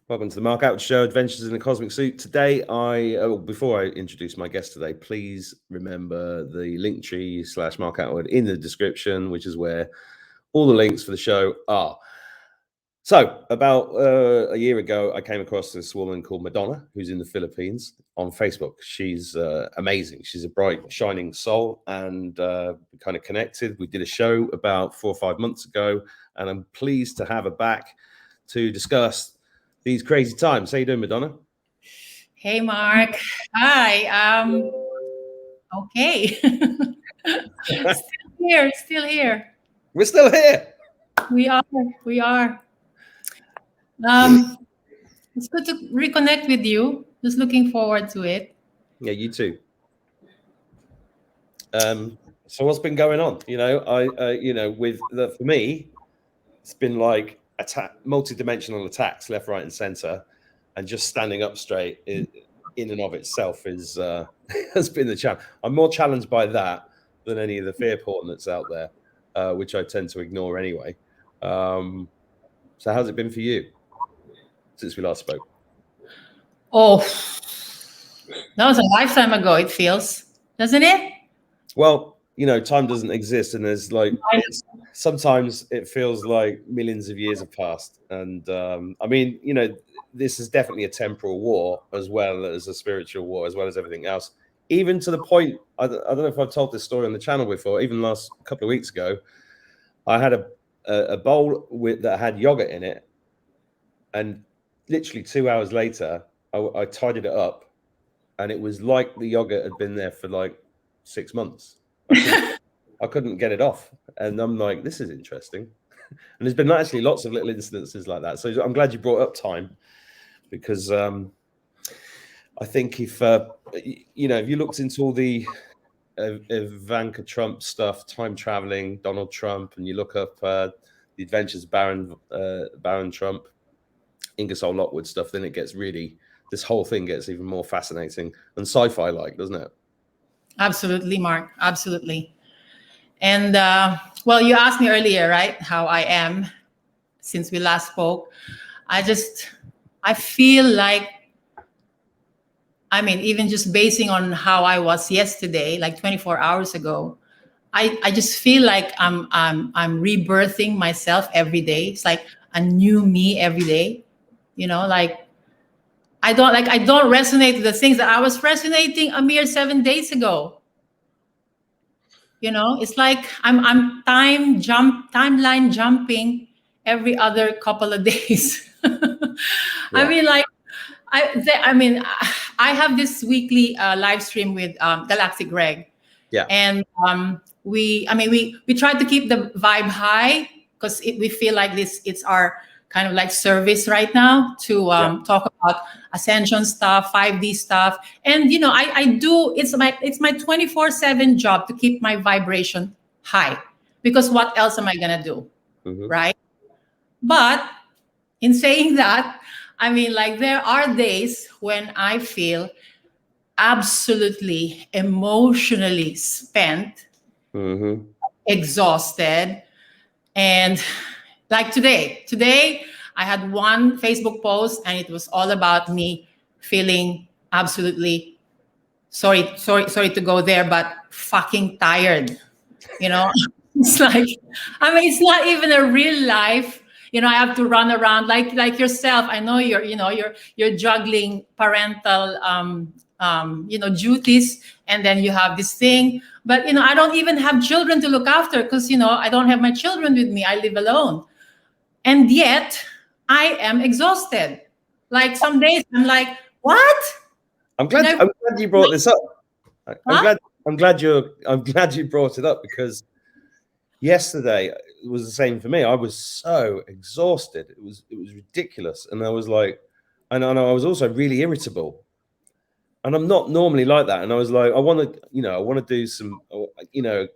Welcome to the Mark Outwood Show, Adventures in a Cosmic Suit. Today, before I introduce my guest today, please remember the Linktree / Mark Outwood in the description, which is where all the links for the show are. So, about a year ago, I came across this woman called Madonna, who's in the Philippines, on Facebook. She's amazing. She's a bright, shining soul, and we kind of connected. We did a show about 4 or 5 months ago, and I'm pleased to have her back to discuss these crazy times. How you doing, Madonna? Hey, Mark. Hi. Okay. Still here. We're still here. We are. It's good to reconnect with you. Just looking forward to it. Yeah, you too. So what's been going on? For me, it's been like multi-dimensional attacks, left, right, and center, and just standing up straight in and of itself is has been the challenge. I'm more challenged by that than any of the fear porn that's out there, which I tend to ignore anyway. So how's it been for you since we last spoke? Oh, that was a lifetime ago, it feels, doesn't it? Well, time doesn't exist, and there's sometimes it feels like millions of years have passed. And I mean, this is definitely a temporal war as well as a spiritual war, as well as everything else. Even to the point, I don't know if I've told this story on the channel before. Even last couple of weeks ago, I had a bowl that had yogurt in it, and literally 2 hours later, I tidied it up, and it was like the yogurt had been there for like 6 months. I couldn't get it off, and I'm like, this is interesting. And there's been actually lots of little incidences like that. So I'm glad you brought up time, because I think if you looked into all the Ivanka Trump stuff, time traveling, Donald Trump, and you look up the adventures of Baron Trump, Ingersoll Lockwood stuff, then this whole thing gets even more fascinating and sci-fi like, doesn't it? Absolutely, Mark. Absolutely. And well, you asked me earlier, right, how I am since we last spoke. I feel like, I mean, even just basing on how I was yesterday, like 24 hours ago, I just feel like I'm rebirthing myself every day. It's like a new me every day. Like I don't resonate with the things that I was resonating a mere 7 days ago. It's like I'm timeline jumping every other couple of days. Yeah. I mean, like I have this weekly live stream with Galactic Greg. Yeah. And we try to keep the vibe high, because we feel like it's our kind of like service right now to talk about Ascension stuff, 5D stuff. And I do, it's my 24/7 job to keep my vibration high, because what else am I gonna do? Mm-hmm. Right? But in saying that, I mean, like, there are days when I feel absolutely emotionally spent, mm-hmm. exhausted. And like today I had one Facebook post, and it was all about me feeling absolutely sorry to go there, but fucking tired. It's like, I mean, it's not even a real life. I have to run around like yourself. I know you're juggling parental duties, and then you have this thing. But I don't even have children to look after, because I don't have my children with me. I live alone, and yet I am exhausted. Like, some days I'm like, what? I'm glad you brought this up. I'm glad you brought it up, because yesterday it was the same for me. I was so exhausted. It was ridiculous. And I was like, and I was also really irritable. And I'm not normally like that. And I was like, I want to do some, doing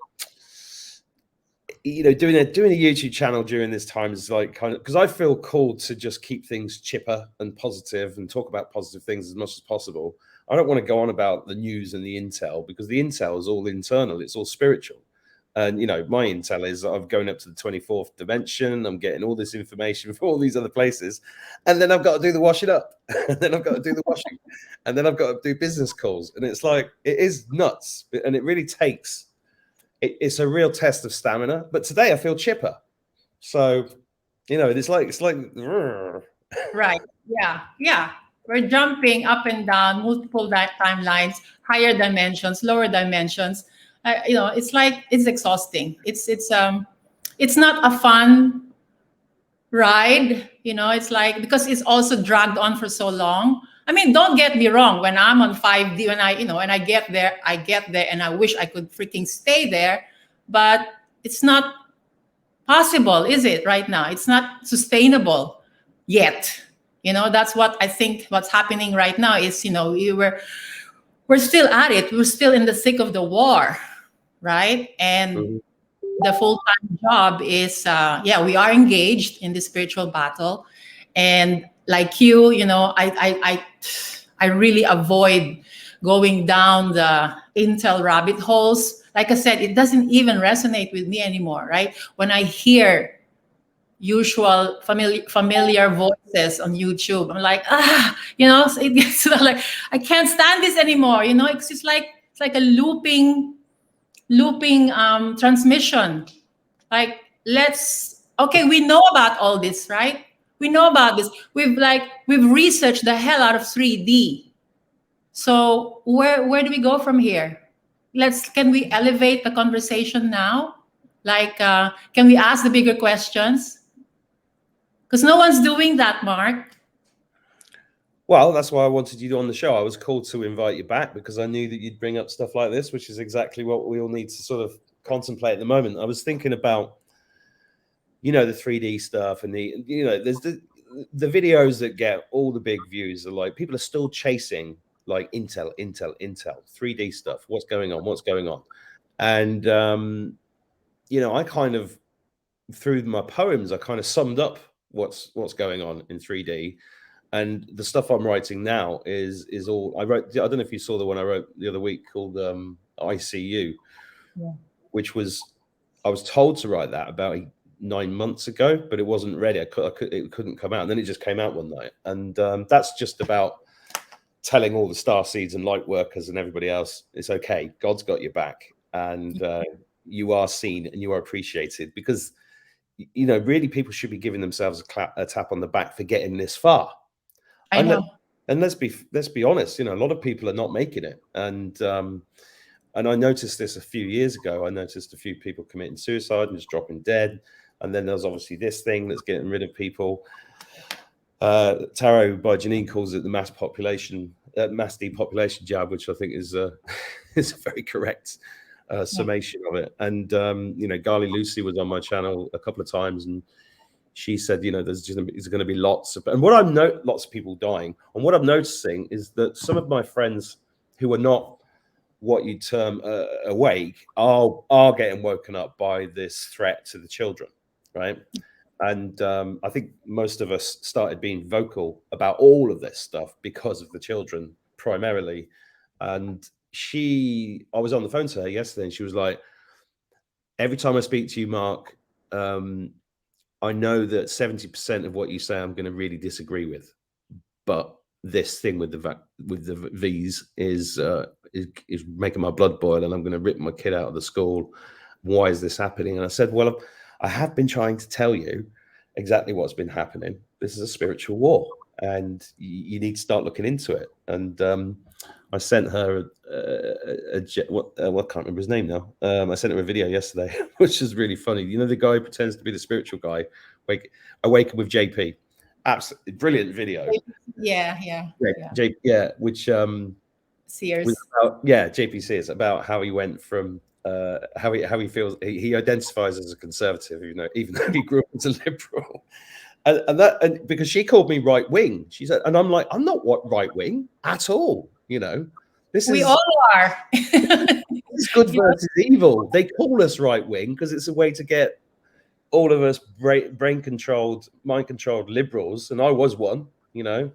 a YouTube channel during this time is like kind of, because I feel called to just keep things chipper and positive and talk about positive things as much as possible. I don't want to go on about the news and the intel, because the intel is all internal. It's all spiritual. And, you know, my intel is I'm going up to the 24th dimension. I'm getting all this information from all these other places. And then I've got to do the washing up. And then I've got to do the washing. And then I've got to do business calls. And it's like, it is nuts. And it really takes, it's a real test of stamina. But today I feel chipper. So, you know, it's like, right. Yeah. Yeah. We're jumping up and down multiple timelines, higher dimensions, lower dimensions. You know, it's like, it's exhausting. It's not a fun ride. You know, it's like, because it's also dragged on for so long. I mean, don't get me wrong. When I'm on 5D, when I get there, and I wish I could freaking stay there, but it's not possible, is it? Right now, it's not sustainable yet. You know, that's what I think. What's happening right now is, you know, we're still at it. We're still in the thick of the war, right? And the full-time job is, we are engaged in the spiritual battle. And like you know, I really avoid going down the intel rabbit holes. Like I said, it doesn't even resonate with me anymore, right? When I hear usual familiar voices on YouTube, I'm like, you know, so it gets like, I can't stand this anymore. You know, it's just like, it's like a looping transmission. Like, we know about all this, right? We know about this. We've researched the hell out of 3D. So where do we go from here? Can we elevate the conversation now? Like, can we ask the bigger questions? Because no one's doing that, Mark. Well, that's why I wanted you on the show. I was called to invite you back because I knew that you'd bring up stuff like this, which is exactly what we all need to sort of contemplate at the moment. I was thinking about, you know, the 3D stuff and you know, there's the videos that get all the big views are like, people are still chasing like intel, 3D stuff. What's going on? And, you know, I kind of, through my poems, I kind of summed up what's going on in 3D. And the stuff I'm writing now is all I wrote. I don't know if you saw the one I wrote the other week called ICU, which was, I was told to write that about 9 months ago, but it wasn't ready. It couldn't come out. And then it just came out one night. And that's just about telling all the star seeds and light workers and everybody else, it's okay. God's got your back. And you are seen and you are appreciated, because, you know, really people should be giving themselves a tap on the back for getting this far. I know. And let's be honest, you know, a lot of people are not making it. And I noticed this a few years ago. I noticed a few people committing suicide and just dropping dead. And then there's obviously this thing that's getting rid of people. Tarot by Janine calls it the mass depopulation jab, which I think is a very correct summation of it. And you know, Garly Lucy was on my channel a couple of times, and she said, you know, there's going to be lots of people dying. And what I'm noticing is that some of my friends who are not what you term awake are getting woken up by this threat to the children, right? And I think most of us started being vocal about all of this stuff because of the children primarily. And I was on the phone to her yesterday, and she was like, every time I speak to you, Mark, I know that 70% of what you say I'm going to really disagree with, but this thing with the V's is making my blood boil, and I'm going to rip my kid out of the school. Why is this happening? And I said, well, I have been trying to tell you exactly what's been happening. This is a spiritual war, and you need to start looking into it. And I sent her I can't remember his name now. I sent her a video yesterday, which is really funny. You know, the guy who pretends to be the spiritual guy, Awaken with JP. Absolutely brilliant video. Yeah. Which Sears. JP Sears, about how he went from how he feels. He identifies as a conservative, even though he grew up as a liberal. And because she called me right wing, she said, and I'm like, I'm not right wing at all. You know, we all are. It's good versus evil. They call us right wing because it's a way to get all of us brain controlled, mind controlled liberals. And I was one. You know,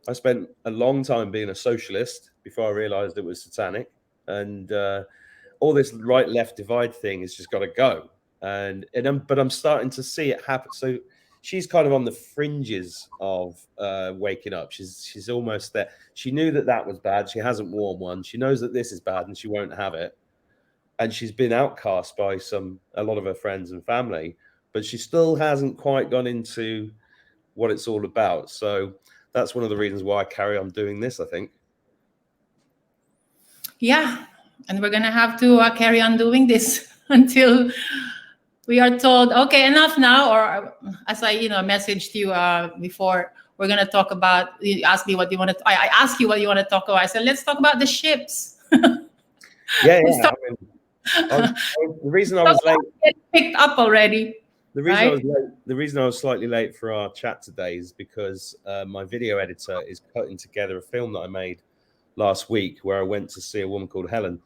I spent a long time being a socialist before I realized it was satanic. And all this right-left divide thing has just got to go. But I'm starting to see it happen. So she's kind of on the fringes of waking up. She's almost there. She knew that was bad. She hasn't worn one. She knows that this is bad and she won't have it. And she's been outcast by a lot of her friends and family, but she still hasn't quite gone into what it's all about. So that's one of the reasons why I carry on doing this, I think. Yeah, and we're gonna have to carry on doing this until we are told, okay, enough now. Or as I, messaged you before, we're gonna talk about. You asked me what you want to. I asked you what you want to talk about. I said, let's talk about the ships. Yeah. The reason I was late. Picked up already. The reason I was late. The reason I was slightly late for our chat today is because my video editor is putting together a film that I made last week, where I went to see a woman called Helen,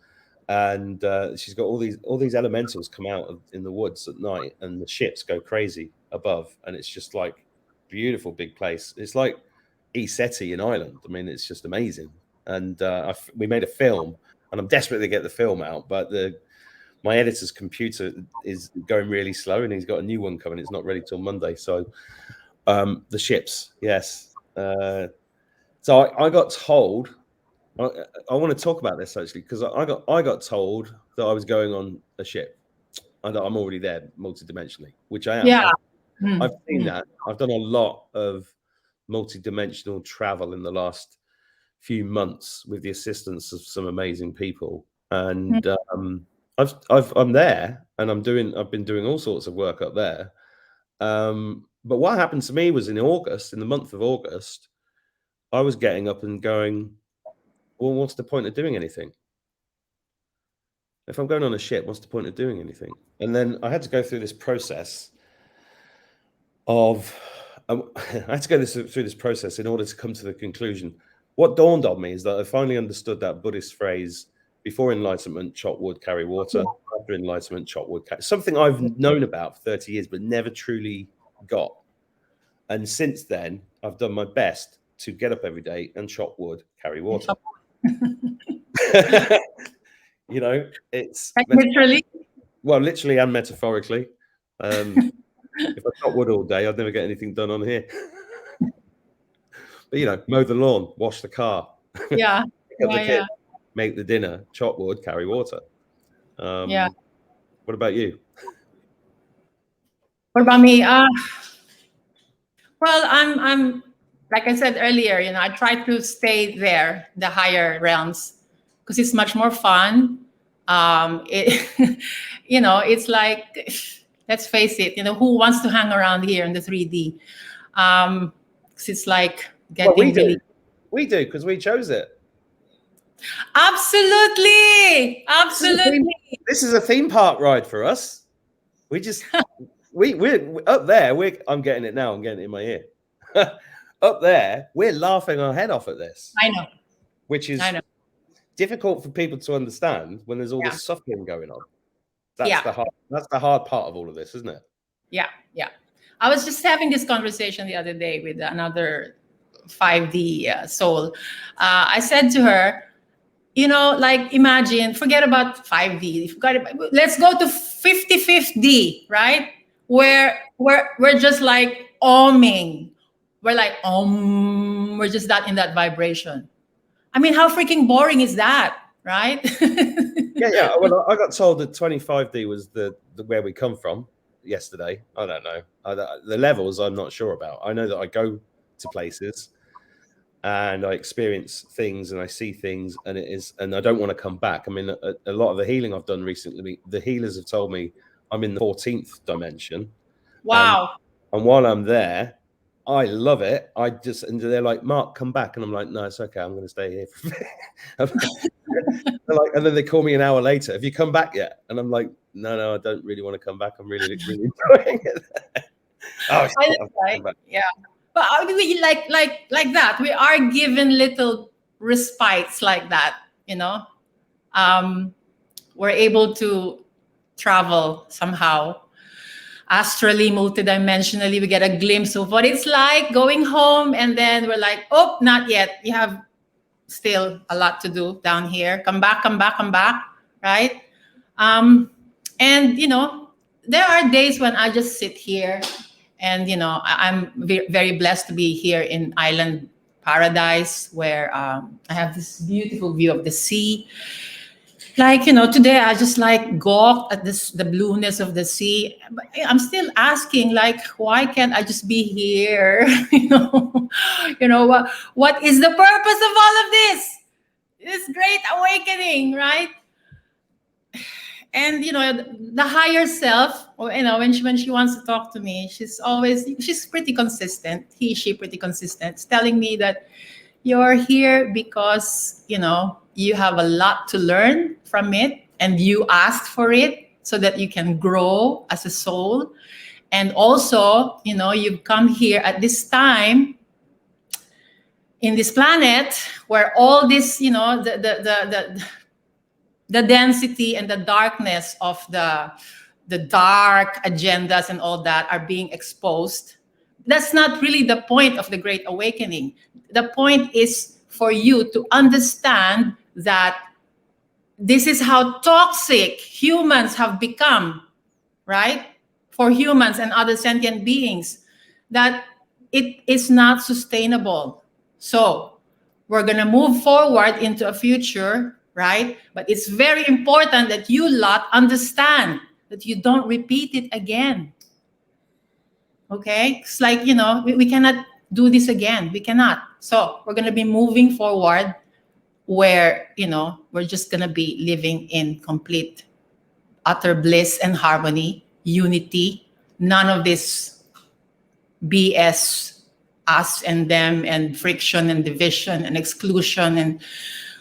and she's got all these elementals come out in the woods at night, and the ships go crazy above, and it's just like beautiful big place. It's like Iseti in Ireland. I mean, it's just amazing. And we made a film, and I'm desperate to get the film out, but my editor's computer is going really slow, and he's got a new one coming. It's not ready till Monday. So the ships, yes. So I got told. I want to talk about this actually, because I got told that I was going on a ship, and I'm already there multidimensionally, which I am. Yeah, I've seen that. I've done a lot of multidimensional travel in the last few months with the assistance of some amazing people, and I'm there, and I've been doing all sorts of work up there. But what happened to me was in the month of August, I was getting up and going, well, what's the point of doing anything? If I'm going on a ship, what's the point of doing anything? And then I had to go through this process of, I had to go through this process in order to come to the conclusion. What dawned on me is that I finally understood that Buddhist phrase, before enlightenment, chop wood, carry water. After enlightenment, chop wood, carry, something I've known about for 30 years, but never truly got. And since then, I've done my best to get up every day and chop wood, carry water. It's literally. Well, literally and metaphorically. If I chop wood all day, I'd never get anything done on here. But mow the lawn, wash the car, pick up the kid, make the dinner, chop wood, carry water. What about you? What about me? Well, I'm like I said earlier, I try to stay there, the higher realms, because it's much more fun. It's like, let's face it, who wants to hang around here in the 3D? Because it's like getting we do because we chose it. Absolutely. This is a theme park ride for us. We're up there. I'm getting it now. I'm getting it in my ear. Up there, we're laughing our head off at this. I know. Which is difficult for people to understand when there's all this suffering going on. That's the hard part of all of this, isn't it? Yeah. I was just having this conversation the other day with another 5D soul. I said to her, imagine, forget about 5D. Let's go to 55th D, right? Where we're just like oming. We're like, we're just in that vibration. I mean, how freaking boring is that, right? Yeah. Well, I got told that 25D was the where we come from yesterday. I don't know. The levels I'm not sure about. I know that I go to places and I experience things and I see things, and I don't want to come back. I mean, a lot of the healing I've done recently, the healers have told me I'm in the 14th dimension. Wow. And while I'm there, I love it. And they're like, Mark, come back. And I'm like, no, it's okay. I'm going to stay here. And then they call me an hour later. Have you come back yet? And I'm like, no, I don't really want to come back. I'm really, really enjoying it. Yeah. But we like that. We are given little respites like that, We're able to travel somehow. Astrally, multidimensionally, we get a glimpse of what it's like going home, and then we're like, oh, not yet. You have still a lot to do down here. Come back, right? And there are days when I just sit here, and I'm very blessed to be here in Island Paradise, where I have this beautiful view of the sea. Like, today I just like gawked at the blueness of the sea. But I'm still asking, like, why can't I just be here? What is the purpose of all of this great awakening, right? And the higher self, or when she wants to talk to me, she's pretty consistent. She pretty consistent. It's telling me that you're here because you have a lot to learn from it, and you asked for it so that you can grow as a soul. And also, you've come here at this time in this planet where all this, the density and the darkness of the dark agendas and all that are being exposed. That's not really the point of the Great Awakening. The point is for you to understand that this is how toxic humans have become, right? For humans and other sentient beings, that it is not sustainable. So we're going to move forward into a future, right? But it's very important that you lot understand that you don't repeat it again. Okay? It's like, we cannot do this again. We cannot. So we're going to be moving forward where, we're just going to be living in complete, utter bliss and harmony, unity, none of this BS, us and them, and friction and division and exclusion. And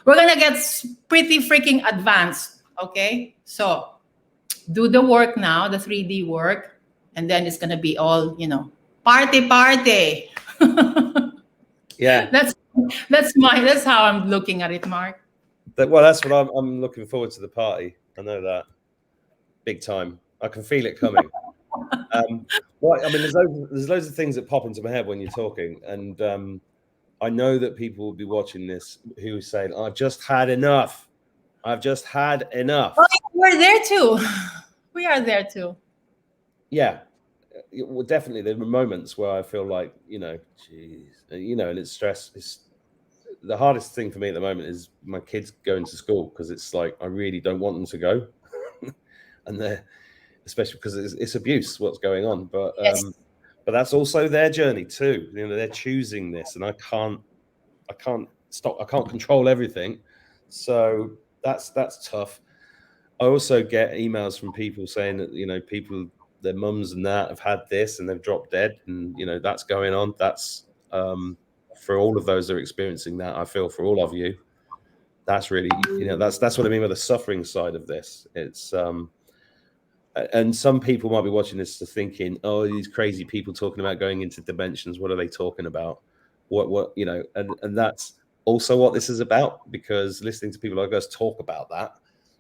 we're going to get pretty freaking advanced, okay? So do the work now, the 3D work, and then it's going to be all, party. Yeah. That's how I'm looking at it, Mark. Well, that's what I'm looking forward to, the party. I know that. Big time. I can feel it coming. There's loads of things that pop into my head when you're talking, and I know that people will be watching this who are saying, I've just had enough. I've just had enough. Oh, we're there too. We are there too. Yeah. Well, definitely there were moments where I feel like, geez, and it's stress. It's the hardest thing for me at the moment is my kids going to school, because it's like, I really don't want them to go. And they're, especially because it's abuse, what's going on. But yes. But that's also their journey too. They're choosing this, and I can't stop. I can't control everything. So that's tough. I also get emails from people saying that, people, their mums and that have had this and they've dropped dead, and that's going on. That's for all of those that are experiencing that. I feel for all of you. That's really, that's what I mean by the suffering side of this. It's and some people might be watching this to thinking, oh, these crazy people talking about going into dimensions. What are they talking about? What and that's also what this is about, because listening to people like us talk about that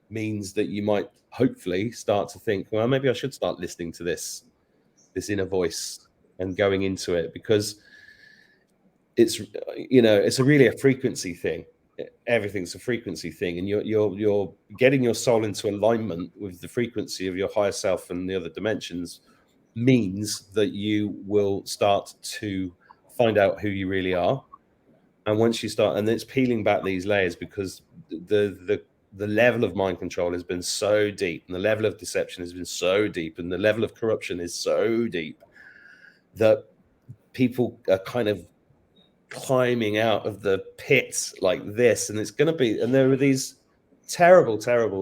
means that you might hopefully start to think, well, maybe I should start listening to this inner voice and going into it, because it's it's really a frequency thing. Everything's a frequency thing, and you're getting your soul into alignment with the frequency of your higher self and the other dimensions means that you will start to find out who you really are. And once you start, and it's peeling back these layers, because the level of mind control has been so deep, and the level of deception has been so deep, and the level of corruption is so deep that people are kind of climbing out of the pits like this, and it's going to be, and there are these terrible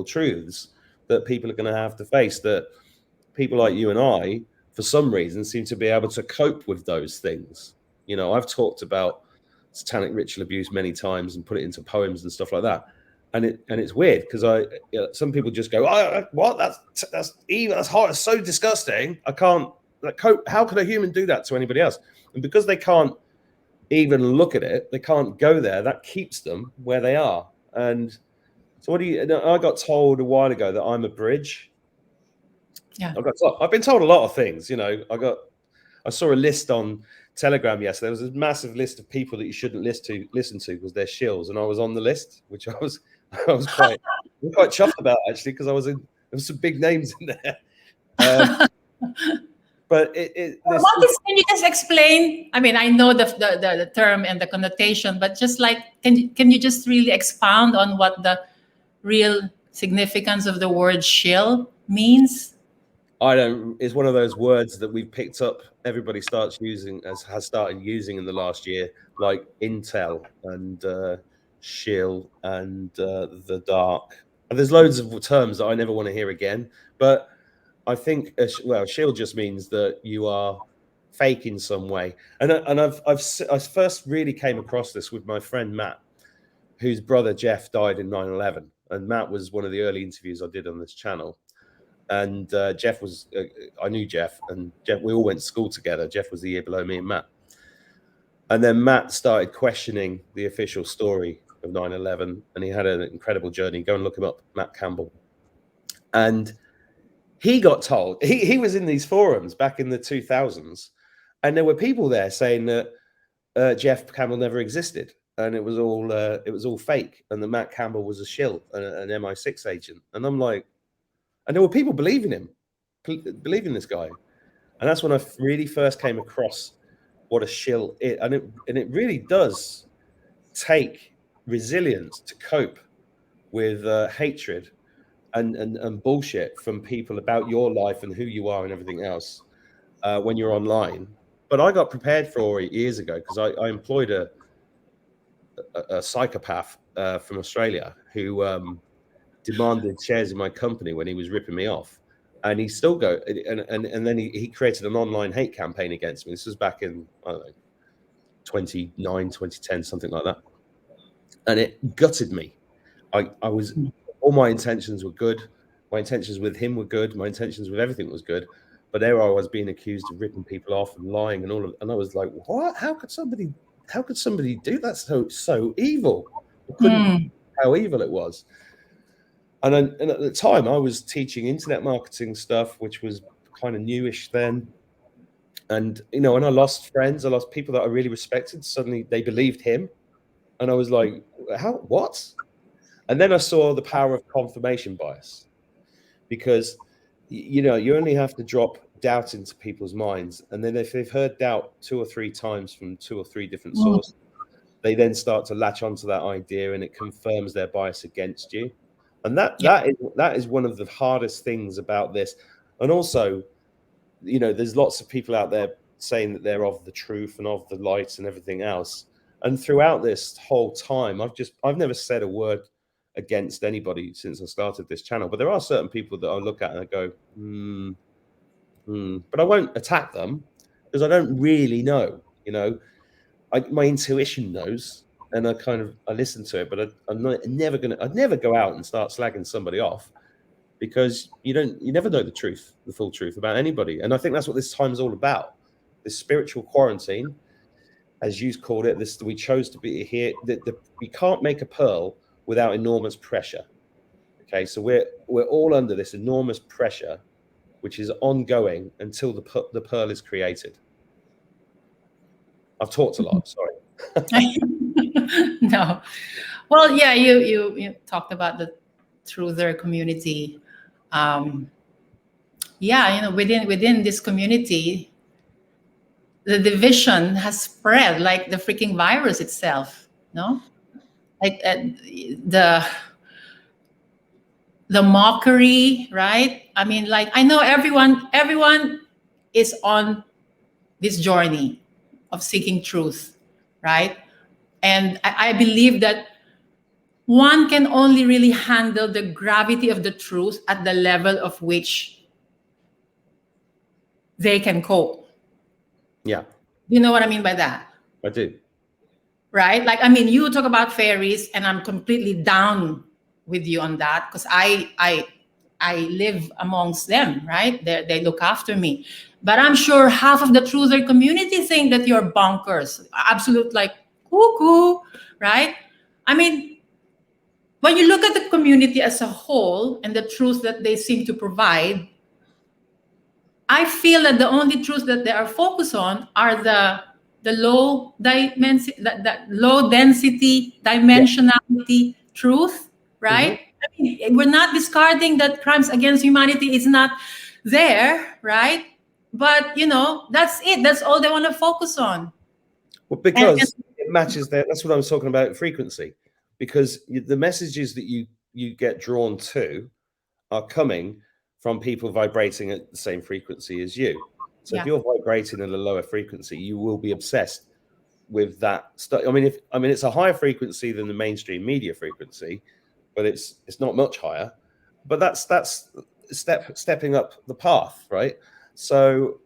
truths that people are going to have to face, that people like you and I, for some reason, seem to be able to cope with those things. I've talked about satanic ritual abuse many times and put it into poems and stuff like that, and it's weird, because some people just go, oh, what, that's evil, that's hard, it's so disgusting, I can't cope. How can a human do that to anybody else? And because they can't even look at it, they can't go there, that keeps them where they are. And so I got told a while ago that I'm a bridge. Yeah. I've been told a lot of things. I saw a list on Telegram yesterday. There was a massive list of people that you shouldn't listen to because they're shills, and I was on the list, which I was quite chuffed about, actually, because I was There's some big names in there. But can you just explain? I mean, I know the term and the connotation, but just like, can you just really expound on what the real significance of the word shill means? I don't. It's one of those words that we've picked up. Everybody has started using in the last year, like intel and shill and the dark. And there's loads of terms that I never want to hear again. But I think shill just means that you are fake in some way. And I first really came across this with my friend Matt, whose brother Jeff died in 9/11, and Matt was one of the early interviews I did on this channel. And Jeff was, I knew Jeff, and we all went to school together. Jeff was the year below me and Matt. And then Matt started questioning the official story of 9/11, and he had an incredible journey. Go and look him up, Matt Campbell. And he got told, he was in these forums back in the 2000s, and there were people there saying that Jeff Campbell never existed, and it was all fake, and that Matt Campbell was a shill, an MI6 agent. And I'm like, and there were people believing this guy. And that's when I really first came across what a shill is. And it really does take resilience to cope with hatred and bullshit from people about your life and who you are and everything else when you're online. But I got prepared for it years ago because I employed a psychopath from Australia who demanded shares in my company when he was ripping me off, and he still and then he created an online hate campaign against me. This was back in, I don't know, 2010, something like that, and it gutted me. I was, all my intentions were good. My intentions with him were good. My intentions with everything was good, but there I was being accused of ripping people off and lying and and I was like, what? How could somebody do that? So evil. I couldn't how evil it was. And at the time, I was teaching internet marketing stuff, which was kind of newish then. And, when I lost friends, I lost people that I really respected. Suddenly, they believed him. And I was like, what? And then I saw the power of confirmation bias. Because, you only have to drop doubt into people's minds. And then if they've heard doubt 2 or 3 times from 2 or 3 different sources, they then start to latch onto that idea, and it confirms their bias against you. And that is one of the hardest things about this. And also, there's lots of people out there saying that they're of the truth and of the light and everything else. And throughout this whole time, I've never said a word against anybody since I started this channel. But there are certain people that I look at and I go, but I won't attack them because I don't really know. My intuition knows. And I listen to it, but I'd never go out and start slagging somebody off, because you never know the full truth about anybody. And I think that's what this time is all about. This spiritual quarantine, as you called it, we chose to be here. We can't make a pearl without enormous pressure. Okay, so we're all under this enormous pressure, which is ongoing until the pearl is created. I've talked a lot. Sorry. No, well, yeah, you talked about the truther community. Within this community, the division has spread like the freaking virus itself. No, like the mockery, right? I mean, like, I know everyone is on this journey of seeking truth, right? And I believe that one can only really handle the gravity of the truth at the level of which they can cope. Yeah. You know what I mean by that? I do. Right? Like, I mean, you talk about fairies, and I'm completely down with you on that, because I live amongst them, right? They look after me. But I'm sure half of the truther community think that you're bonkers. Absolute, like, cuckoo, right? I mean, when you look at the community as a whole and the truth that they seem to provide, I feel that the only truth that they are focused on are the low density dimensionality truth, right? We're not discarding that crimes against humanity is not there, right? But that's it. That's all they want to focus on. Well, because it matches that's what I was talking about, frequency. Because the messages that you get drawn to are coming from people vibrating at the same frequency as you. So if you're vibrating at a lower frequency, you will be obsessed with that stuff. I mean, it's a higher frequency than the mainstream media frequency, but it's not much higher. But that's stepping up the path, right? So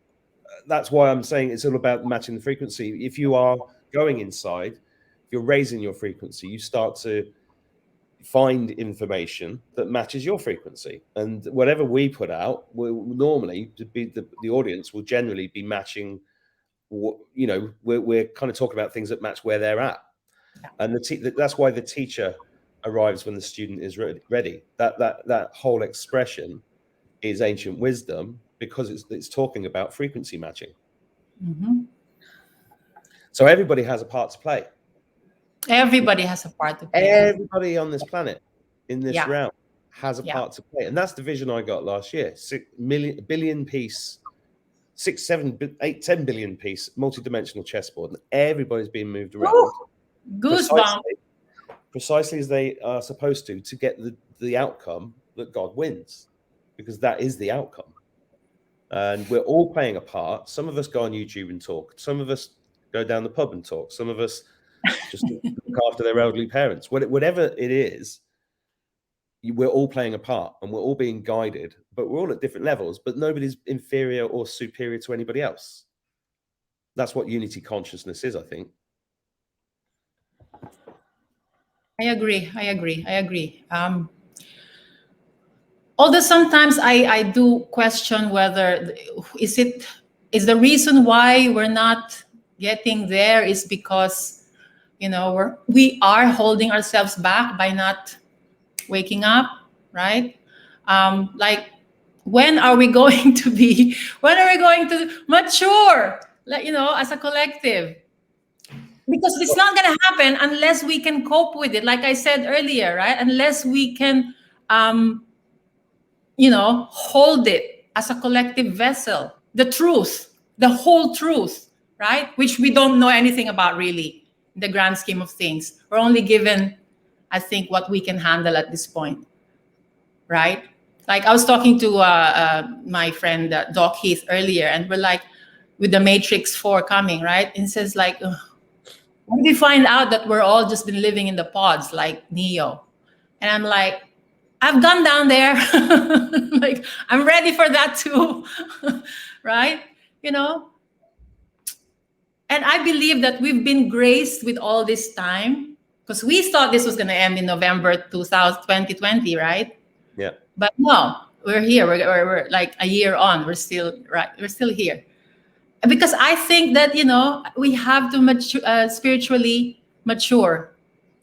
that's why I'm saying it's all about matching the frequency. If you are going inside, if you're raising your frequency, you start to find information that matches your frequency, and whatever we put out will normally be the audience will generally be matching what we're kind of talking about, things that match where they're at. And that's why the teacher arrives when the student is ready. That whole expression is ancient wisdom, because it's talking about frequency matching. So everybody has a part to play. Everybody has a part to play. Everybody on this planet, in this realm, has a part to play. And that's the vision I got last year. 6 billion piece, 6, 7, 8, 10 billion piece multi-dimensional chessboard, and everybody's being moved around. Ooh, goosebumps. Precisely as they are supposed to get the outcome that God wins, because that is the outcome. And we're all playing a part. Some of us go on YouTube and talk. Some of us go down the pub and talk. Some of us just look after their elderly parents. Whatever it is, we're all playing a part, and we're all being guided, but we're all at different levels, but nobody's inferior or superior to anybody else. That's what unity consciousness is, I think. I agree. Although sometimes I do question whether is the reason why we're not getting there is because we are holding ourselves back by not waking up, right? Like, when are we going to mature, as a collective? Because it's not going to happen unless we can cope with it, like I said earlier, right? Unless we can hold it as a collective vessel, the truth, the whole truth, right? Which we don't know anything about, really, in the grand scheme of things. We're only given, I think, what we can handle at this point, right? Like, I was talking to my friend Doc Heath earlier, and we're like, with the Matrix 4 coming, right? And it says, like, when we find out that we're all just been living in the pods like Neo. And I'm like, I've gone down there. Like, I'm ready for that too. Right? And I believe that we've been graced with all this time, because we thought this was going to end in November 2020, right? Yeah. But no, we're here. We're like a year on. We're still here. Because I think that, we have to spiritually mature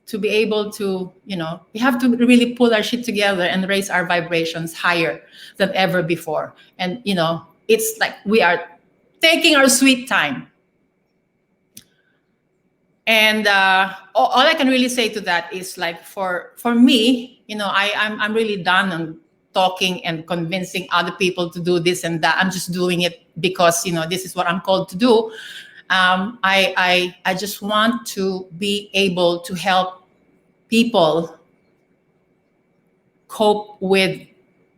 to be able to, we have to really pull our shit together and raise our vibrations higher than ever before. And, it's like we are taking our sweet time. And all I can really say to that is, like, for me, I'm really done on talking and convincing other people to do this and that. I'm just doing it because, this is what I'm called to do. I just want to be able to help people cope with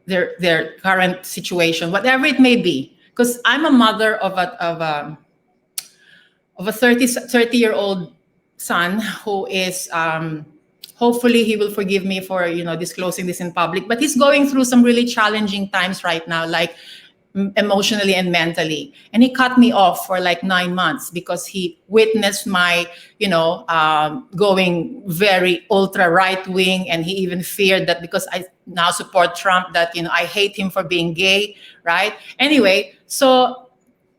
their current situation, whatever it may be. Because I'm a mother of a 30-year-old son who is hopefully he will forgive me for disclosing this in public, but he's going through some really challenging times right now, like emotionally and mentally. And he cut me off for like 9 months because he witnessed my going very ultra right wing, and he even feared that because I now support Trump that I hate him for being gay, right? Anyway, so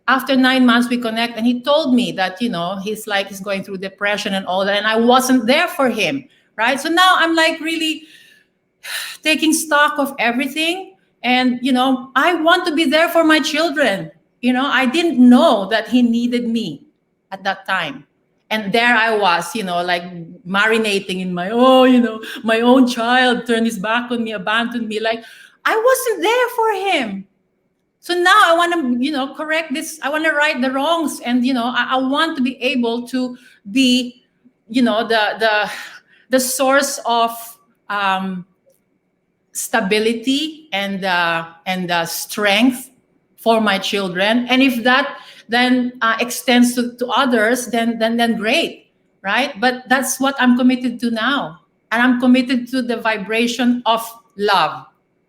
after 9 months, we connect, and he told me that, he's going through depression and all that, and I wasn't there for him, right? So now I'm like really taking stock of everything, and, I want to be there for my children. I didn't know that he needed me at that time. And there I was, like marinating in my, my own child turned his back on me, abandoned me. Like I wasn't there for him. So now I want to, correct this. I want to right the wrongs. And, I want to be able to be, the source of stability and strength for my children. And if that then extends to others, then great, right? But that's what I'm committed to now, and I'm committed to the vibration of love.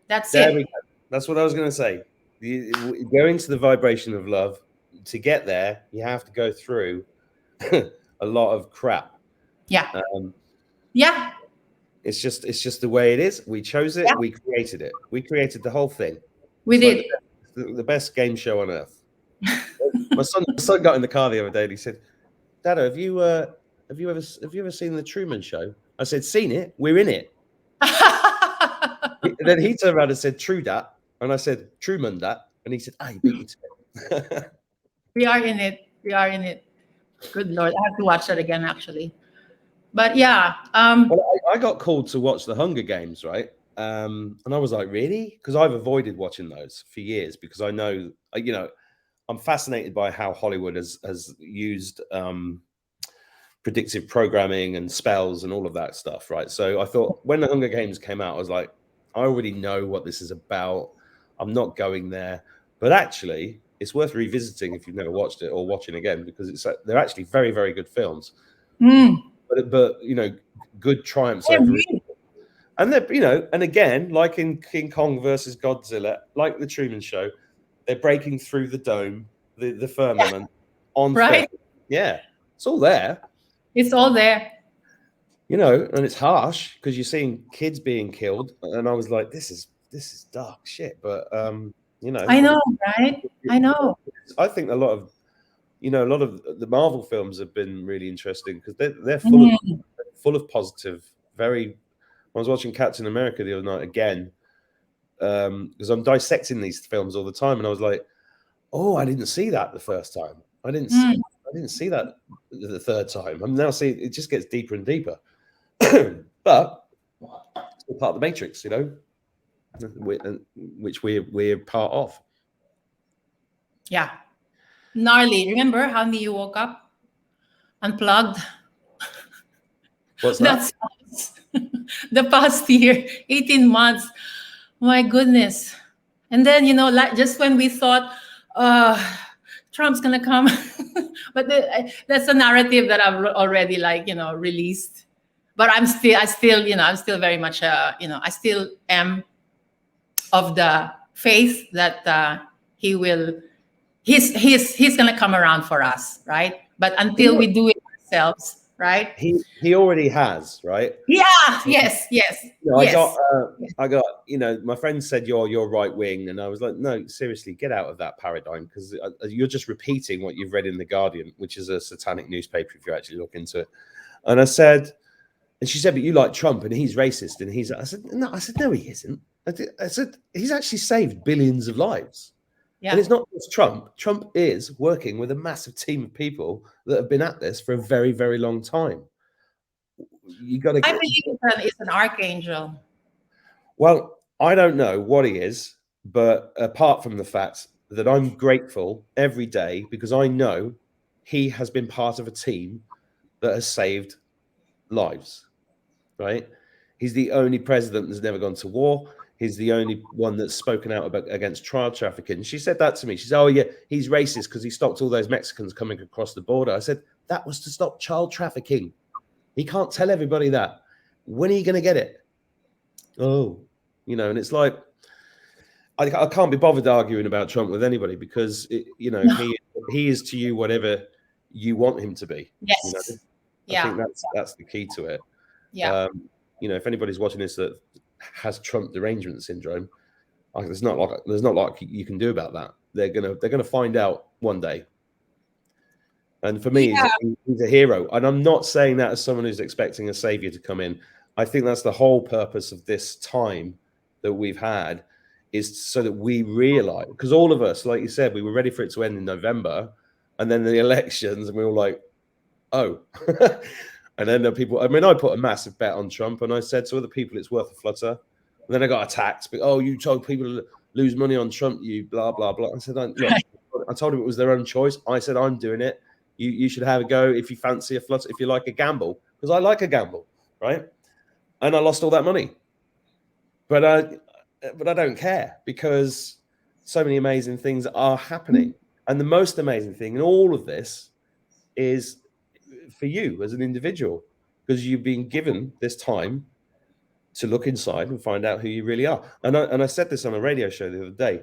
That's There we it. go. That's what I was going to say. Going to the vibration of love, to get there, you have to go through a lot of crap. Yeah. Um, Yeah. it's just the way it is. We chose it. Yeah. We created it. We created the whole thing. We It's did. like the best game show on earth. my son got in the car the other day and he said, "Dad, have you ever seen the Truman Show?" I said, "Seen it. We're in it." And then he turned around and said, "True dat," and I said, "Truman dat," and he said, "Ah, you beat me to it." We are in it. We are in it. Good Lord. I have to watch that again, actually. But yeah. Well, I got called to watch the Hunger Games, right? And I was like, really? Because I've avoided watching those for years because I know, I'm fascinated by how Hollywood has used predictive programming and spells and all of that stuff, right? So I thought when the Hunger Games came out, I was like, I already know what this is about. I'm not going there. But actually, it's worth revisiting if you've never watched it or watching again because they're actually very, very good films. But good triumphs over evil. And they're, and again, like in King Kong versus Godzilla, like the Truman Show, they're breaking through the dome, the firmament on right. film. Yeah, it's all there. It's all there. And it's harsh because you're seeing kids being killed, and I was like, this is dark shit. But I know, right? I know. I think a lot of the Marvel films have been really interesting because they're full of positive. I was watching Captain America the other night again because I'm dissecting these films all the time, and I was like, oh, I didn't see that the first time. I didn't see that the third time. I'm now seeing it just gets deeper and deeper. But it's all part of the Matrix, which we're part of. Yeah. Gnarly. Remember how you woke up unplugged? What's that? That's the past year, 18 months. My goodness. And then, like just when we thought, Trump's going to come. But that's a narrative that I've already released. But I'm still very much, I still am of the faith that he's going to come around for us, right? But until we do it ourselves, right? He already has, right? Yeah. Yes. I got my friend said you're right wing, and I was like, no, seriously, get out of that paradigm because you're just repeating what you've read in The Guardian, which is a satanic newspaper if you actually look into it. And I said, and she said, but you like Trump and he's racist, and I said no, he isn't. I said he's actually saved billions of lives. Yeah. And it's not just Trump. Trump is working with a massive team of people that have been at this for a very, very long time. You got to. I believe it's an archangel. Well, I don't know what he is, but apart from the fact that I'm grateful every day because I know he has been part of a team that has saved lives. Right? He's the only president that's never gone to war. He's the only one that's spoken out against child trafficking. She said that to me. She said, oh, yeah, he's racist because he stopped all those Mexicans coming across the border. I said, that was to stop child trafficking. He can't tell everybody that. When are you going to get it? Oh, and it's like, I can't be bothered arguing about Trump with anybody because, he is to you whatever you want him to be. Yes. I think that's the key to it. Yeah. If anybody's watching this that has Trump derangement syndrome, there's not like you can do about that. They're gonna find out one day. And for me, he's a hero. And I'm not saying that as someone who's expecting a savior to come in. I think that's the whole purpose of this time that we've had is so that we realize, because all of us, like you said, we were ready for it to end in November, and then the elections, and we were like, oh. And then the people, I mean, I put a massive bet on Trump, and I said to other people, it's worth a flutter. And then I got attacked. But, oh, you told people to lose money on Trump, you blah, blah, blah. I said, look, I told them it was their own choice. I said, I'm doing it. You should have a go if you fancy a flutter, if you like a gamble, because I like a gamble, right? And I lost all that money. But I don't care, because so many amazing things are happening. And the most amazing thing in all of this is for you as an individual, because you've been given this time to look inside and find out who you really are. And I said this on a radio show the other day.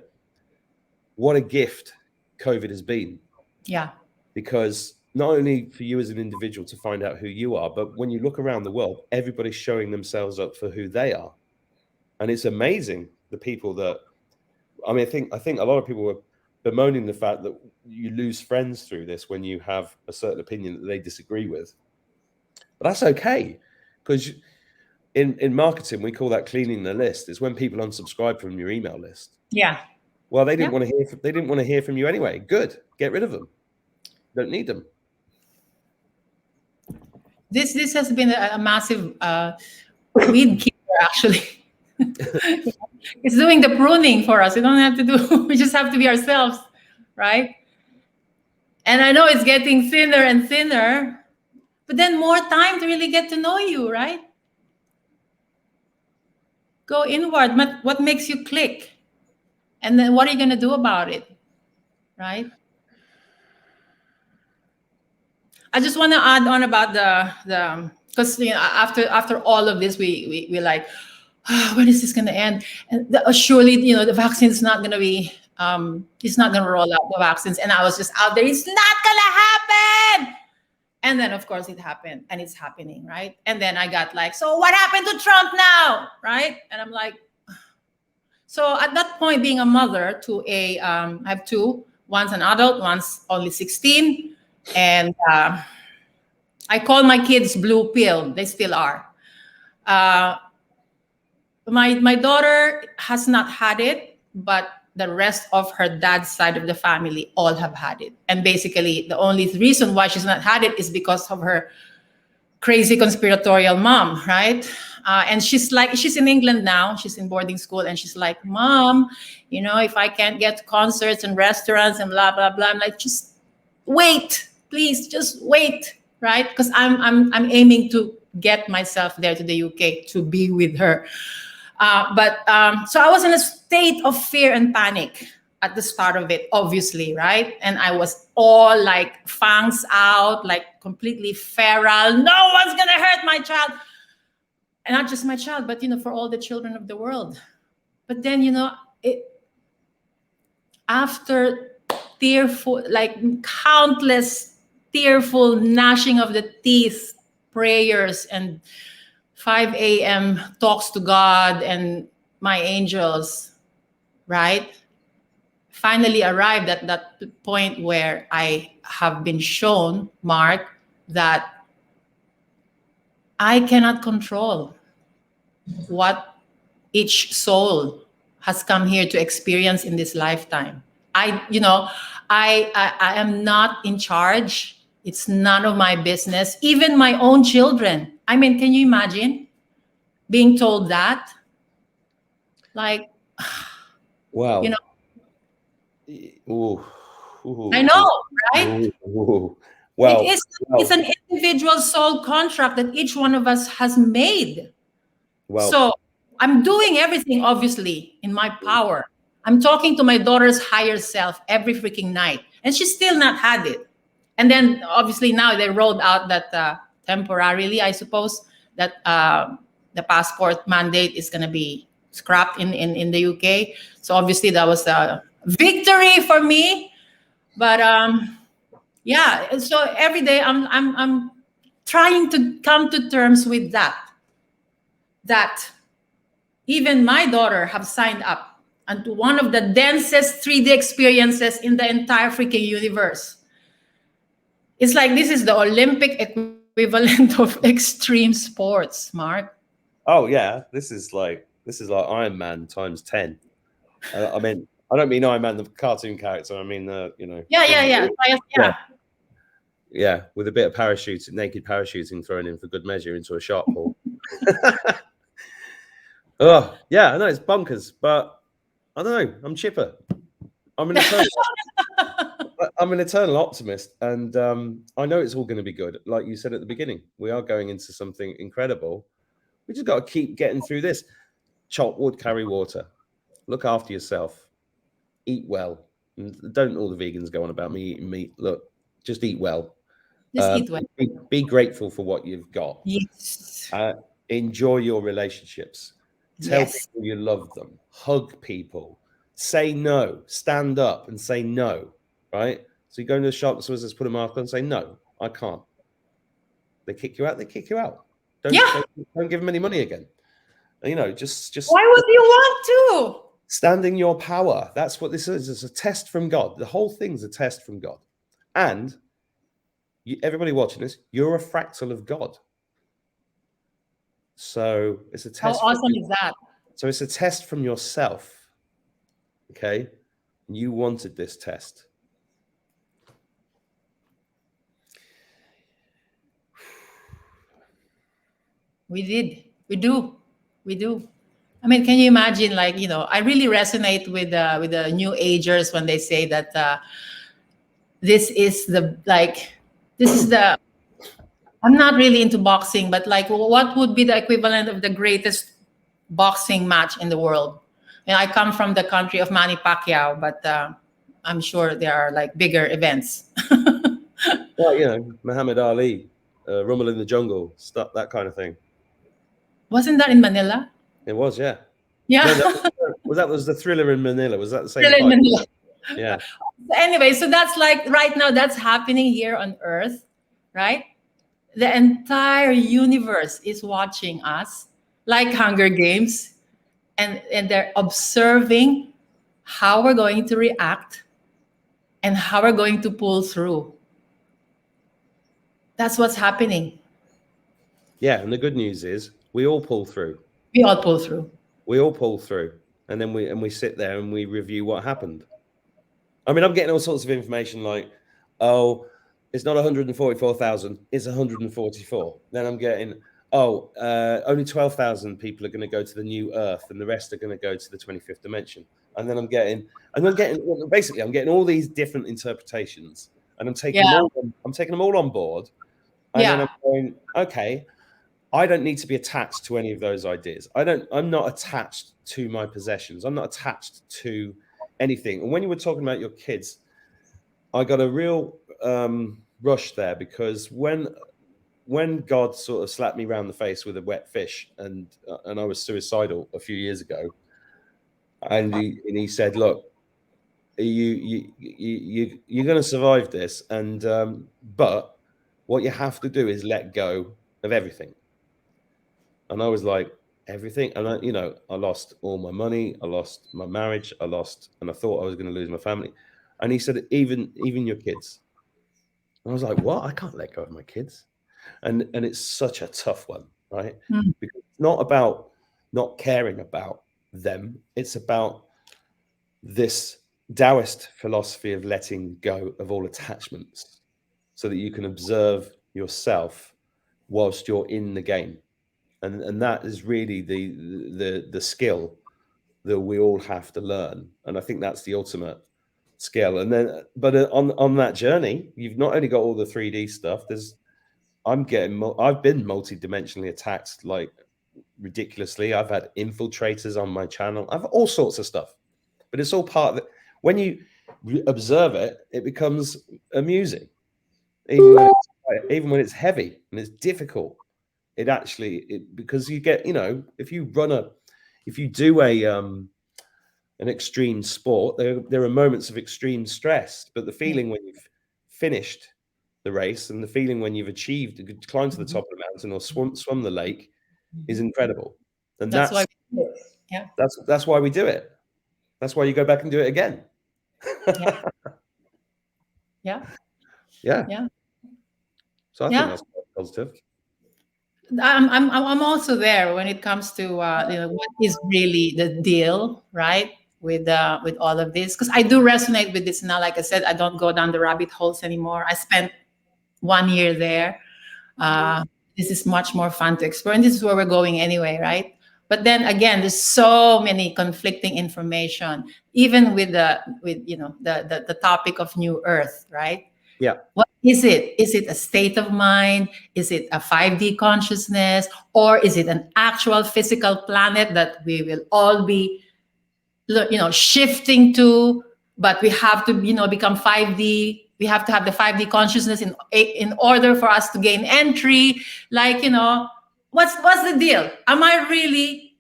What a gift COVID has been. Yeah. Because not only for you as an individual to find out who you are, but when you look around the world, everybody's showing themselves up for who they are. And it's amazing, the people that, I mean, I think a lot of people were bemoaning the fact that you lose friends through this when you have a certain opinion that they disagree with. But that's okay, because in marketing, we call that cleaning the list. It's when people unsubscribe from your email list. Yeah. Well, they didn't want to hear. They didn't want to hear from you anyway. Good, get rid of them. Don't need them. This has been a massive weed killer, actually. It's doing the pruning for us. We don't have to do. We just have to be ourselves, right? And I know it's getting thinner and thinner, but then more time to really get to know you, right? Go inward. What makes you click? And then what are you going to do about it, right? I just want to add on about the because after all of this, we like, oh, when is this going to end? And surely the vaccine is not going to be it's not going to roll out the vaccines. And I was just out there, it's not going to happen. And then of course it happened, and it's happening, right? And then I got like, so what happened to Trump now, right? And I'm like, so at that point, being a mother to I have two, one's an adult, one's only 16. And I call my kids blue pill. They still are. My daughter has not had it, but the rest of her dad's side of the family all have had it. And basically, the only reason why she's not had it is because of her crazy conspiratorial mom, right? And she's in England now. She's in boarding school, and she's like, Mom, if I can't get to concerts and restaurants and blah blah blah, I'm like, just wait. Please just wait, right? Because I'm aiming to get myself there to the UK to be with her. So I was in a state of fear and panic at the start of it, obviously, right? And I was all like fangs out, like completely feral. No one's gonna hurt my child, and not just my child, but for all the children of the world. But then after tearful, like countless tearful gnashing of the teeth, prayers, and 5 a.m. talks to God and my angels, right? Finally arrived at that point where I have been shown, Mark, that I cannot control what each soul has come here to experience in this lifetime. I am not in charge. It's none of my business. Even my own children. I mean, can you imagine being told that? Like, wow. Ooh, I know, right? Ooh. Well, it's an individual soul contract that each one of us has made. Well, so I'm doing everything, obviously, in my power. I'm talking to my daughter's higher self every freaking night, and she's still not had it. And then obviously now they rolled out that temporarily, I suppose, that the passport mandate is going to be scrapped in the UK. So obviously that was a victory for me. But yeah, so every day I'm trying to come to terms with that even my daughter have signed up onto one of the densest 3D experiences in the entire freaking universe. It's like this is the Olympic equivalent of extreme sports, Mark. Oh yeah, this is like Iron Man times 10. I mean, I don't mean Iron Man the cartoon character. I mean Yeah. Yeah, with a bit of naked parachuting thrown in for good measure into a shark pool. Oh, yeah, I know it's bonkers, but I don't know. I'm chipper. I'm an eternal optimist, and I know it's all going to be good. Like you said at the beginning, we are going into something incredible. We just got to keep getting through this. Chop wood, carry water. Look after yourself. Eat well. And don't all the vegans go on about me eating meat. Look, just eat well. Just eat well. Be grateful for what you've got. Yes. Enjoy your relationships. Tell people you love them. Hug people. Say no. Stand up and say no. Right? So you go into the shop, so let's put a mark on and say, no, I can't. They kick you out, they kick you out. Don't give them any money again. You know, just why would you want to? Stand in your power. That's what this is. It's a test from God. The whole thing's a test from God. And everybody watching this, you're a fractal of God. So it's a test. How awesome is that? So it's a test from yourself. Okay? You wanted this test. We did. We do. I mean, can you imagine? Like, you know, I really resonate with the new agers when they say that this is the. I'm not really into boxing, but like, what would be the equivalent of the greatest boxing match in the world? And I come from the country of Manny Pacquiao, but I'm sure there are like bigger events. Well, you know, Muhammad Ali, Rumble in the Jungle, stuff, that kind of thing. Wasn't that in Manila? It was, yeah. Yeah. No, that was the Thriller in Manila. Was that the same? Thriller in Manila. Yeah. Anyway, so that's like right now that's happening here on Earth, right? The entire universe is watching us, like Hunger Games, and they're observing how we're going to react and how we're going to pull through. That's what's happening. Yeah, and the good news is we all pull through. We all pull through. We all pull through, and then we sit there and we review what happened. I mean, I'm getting all sorts of information like, oh, it's not 144,000, it's 144. Then I'm getting, only 12,000 people are going to go to the new Earth, and the rest are going to go to the 25th dimension. And then I'm getting all these different interpretations, and I'm taking them all on board. And then I'm going, okay, I don't need to be attached to any of those ideas. I'm not attached to my possessions. I'm not attached to anything. And when you were talking about your kids, I got a real rush there, because when God sort of slapped me round the face with a wet fish, and I was suicidal a few years ago, and he said, look, you're going to survive this, and but what you have to do is let go of everything. And I was like, everything? And I lost all my money, I lost my marriage, and I thought I was going to lose my family. And he said, even your kids. And I was like, what? I can't let go of my kids. And it's such a tough one, right? Because it's not about not caring about them. It's about this Taoist philosophy of letting go of all attachments, so that you can observe yourself whilst you're in the game. And that is really the skill that we all have to learn. And I think that's the ultimate skill. And then, but on that journey, you've not only got all the 3D stuff. I've been multi-dimensionally attacked like ridiculously. I've had infiltrators on my channel. I've all sorts of stuff, but it's all part of it. When you observe it, it becomes amusing, even when it's heavy and it's difficult. Because you get, if you do an extreme sport, there are moments of extreme stress, but the feeling when you've finished the race and the feeling when you've climbed to the top of the mountain or swum the lake is incredible. And that's why we do it. Yeah. That's why we do it. That's why you go back and do it again. Yeah. So I think that's quite positive. I'm also there when it comes to what is really the deal, right? With all of this, because I do resonate with this now. Like I said, I don't go down the rabbit holes anymore. I spent 1 year there. This is much more fun to explore, and this is where we're going anyway, right? But then again, there's so many conflicting information, even with the topic of New Earth, right? Yeah. What is it? Is it a state of mind? Is it a 5D consciousness? Or is it an actual physical planet that we will all be, shifting to? But we have to, become 5D. We have to have the 5D consciousness in order for us to gain entry. Like, what's the deal? Am I really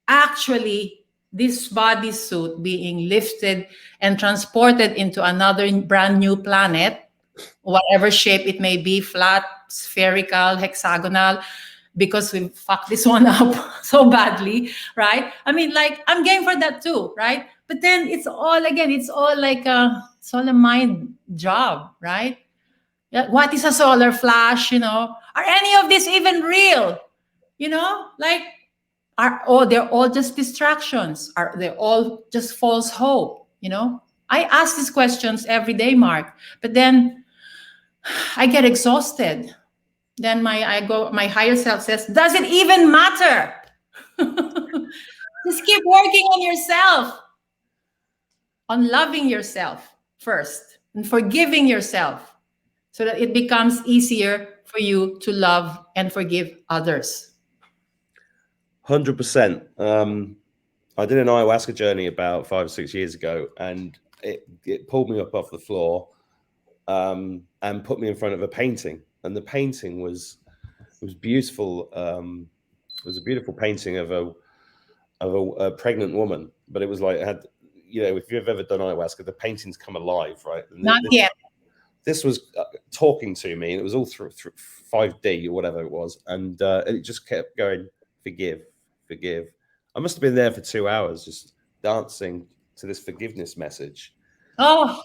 actually this bodysuit being lifted and transported into another brand new planet, whatever shape it may be, flat, spherical, hexagonal, because we fucked this one up so badly, right? I mean, like, I'm game for that too, right? But then it's all it's all a mind job, right? Yeah, what is a solar flash? Are any of this even real? Like, they're all just distractions? Are they all just false hope? I ask these questions every day, Mark, but then I get exhausted. Then my higher self says, does it even matter? Just keep working on yourself, on loving yourself first, and forgiving yourself, so that it becomes easier for you to love and forgive others. 100%. I did an ayahuasca journey about 5 or 6 years ago, and it pulled me up off the floor and put me in front of a painting. And the painting was beautiful. It was a beautiful painting of a pregnant woman, but it was like, it had, if you've ever done ayahuasca, the paintings come alive, right? And Not yet. This was talking to me, and it was all through 5D or whatever it was, and it just kept going, forgive. I must have been there for 2 hours just dancing to this forgiveness message. Oh.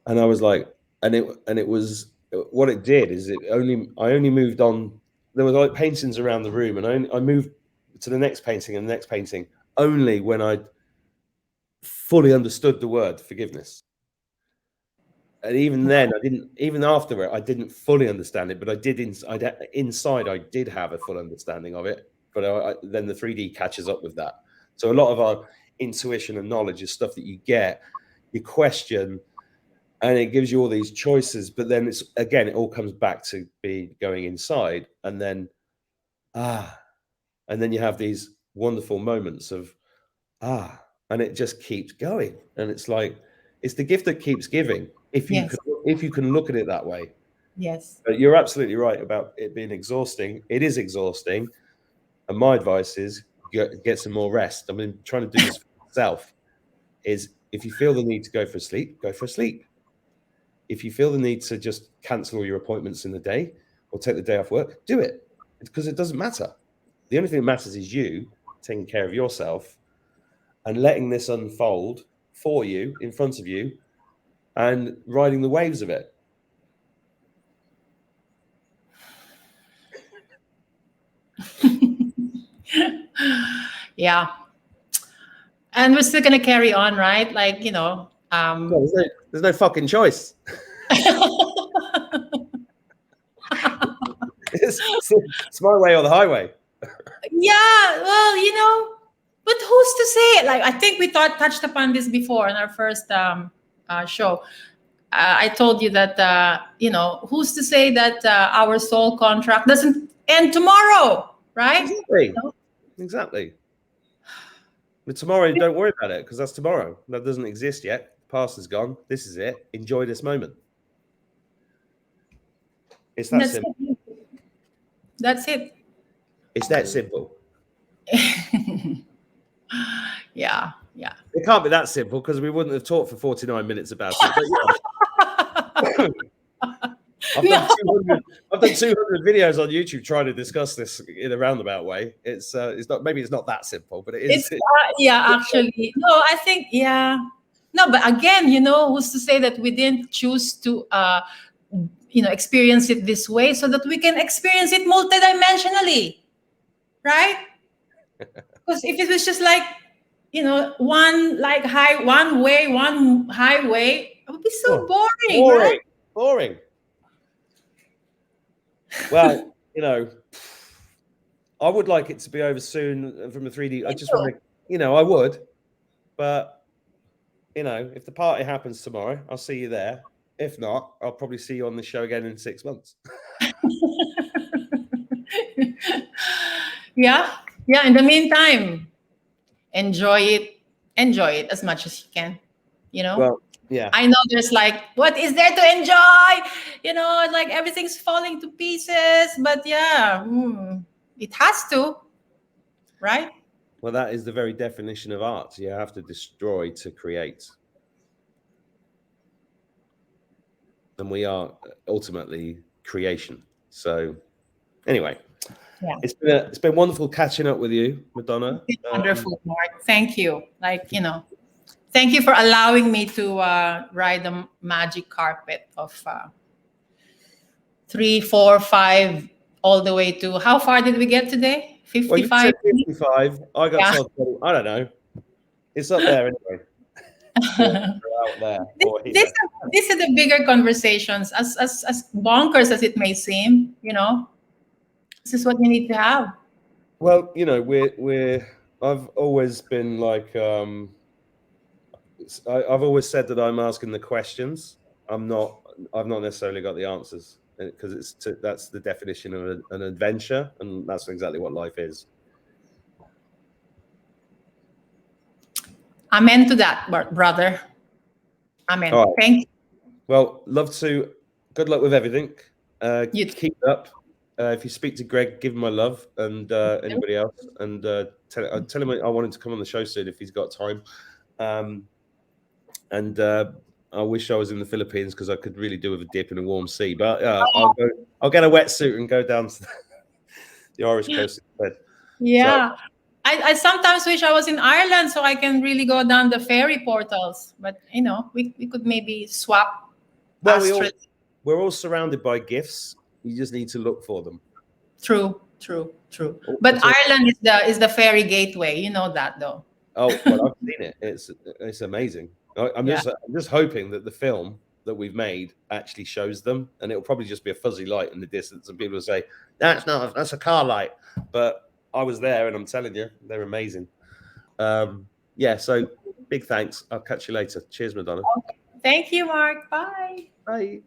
And I was like, and it was, what it did is I only moved on. There were like paintings around the room, and I moved to the next painting and the next painting only when I fully understood the word forgiveness. And even then, even after it, I didn't fully understand it, but I did inside, I did have a full understanding of it. But then the 3D catches up with that. So a lot of our intuition and knowledge is stuff that you get, you question, and it gives you all these choices. But then it all comes back to going inside, and then and then you have these wonderful moments of and it just keeps going. And it's like, it's the gift that keeps giving. If you can look at it that way. Yes. But you're absolutely right about it being exhausting. It is exhausting. And my advice is get some more rest. I mean, trying to do this for myself is, if you feel the need to go for sleep, go for sleep. If you feel the need to just cancel all your appointments in the day or take the day off work, do it, because it doesn't matter. The only thing that matters is you taking care of yourself and letting this unfold for you, in front of you, and riding the waves of it. Yeah. And we're still going to carry on, right? Like, Well, there's no fucking choice. It's my way or the highway. Yeah, well, but who's to say it? Like, I think we touched upon this before in our first show. I told you that, who's to say that our soul contract doesn't end tomorrow, right? Exactly. But tomorrow, don't worry about it, because that's tomorrow. That doesn't exist yet. The past is gone. This is it. Enjoy this moment. It's that simple. That's it. It's that simple. Yeah. It can't be that simple, because we wouldn't have talked for 49 minutes about it. But, I've done 200 videos on YouTube trying to discuss this in a roundabout way. It's not, maybe it's not that simple, but it is. Actually, no, I think, no, but again, who's to say that we didn't choose to experience it this way, so that we can experience it multidimensionally, right? Because if it was just like, one highway, it would be so boring. Boring. Well, you know, I would like it to be over soon from a 3D. I just want to, you know, I would, but you know, if the party happens tomorrow, I'll see you there. If not, I'll probably see you on the show again in 6 months. Yeah. Yeah. In the meantime, enjoy it. Enjoy it as much as you can. You know? Well, yeah. I know there's like, what is there to enjoy? You know, like everything's falling to pieces. But yeah, it has to, right? Well, that is the very definition of art. You have to destroy to create. And we are ultimately creation. So anyway, Yeah. it's been wonderful catching up with you, Madonna. Wonderful, Mark. Thank you. Like, you know, thank you for allowing me to ride the magic carpet of 3, 4, 5, all the way to how far did we get today? Well, you 55. said 55. I got told 20. I don't know. It's up there anyway. Out there. These are the bigger conversations, as bonkers as it may seem. You know, this is what you need to have. Well, you know, I've always been like, I've always said that I'm asking the questions. I've not necessarily got the answers, because that's the definition of an adventure, and that's exactly what life is. Amen to that, brother. Amen. Right. Thank you. Well, love to. Good luck with everything. You Keep it up. If you speak to Greg, give him my love, and anybody else, and tell him I want him to come on the show soon if he's got time. And I wish I was in the Philippines, because I could really do with a dip in a warm sea. But I'll get a wetsuit and go down to the Irish coast instead. Yeah. So, I sometimes wish I was in Ireland so I can really go down the ferry portals. But, you know, we could maybe swap. Well, we're all surrounded by gifts. You just need to look for them. True. But Ireland is the ferry gateway. You know that, though. Oh, well, I've seen it. It's amazing. I'm just hoping that the film that we've made actually shows them, and it'll probably just be a fuzzy light in the distance, and people will say, that's a car light. But I was there, and I'm telling you, they're amazing. Yeah, so big thanks. I'll catch you later. Cheers, Madonna. Okay. Thank you, Mark. Bye. Bye.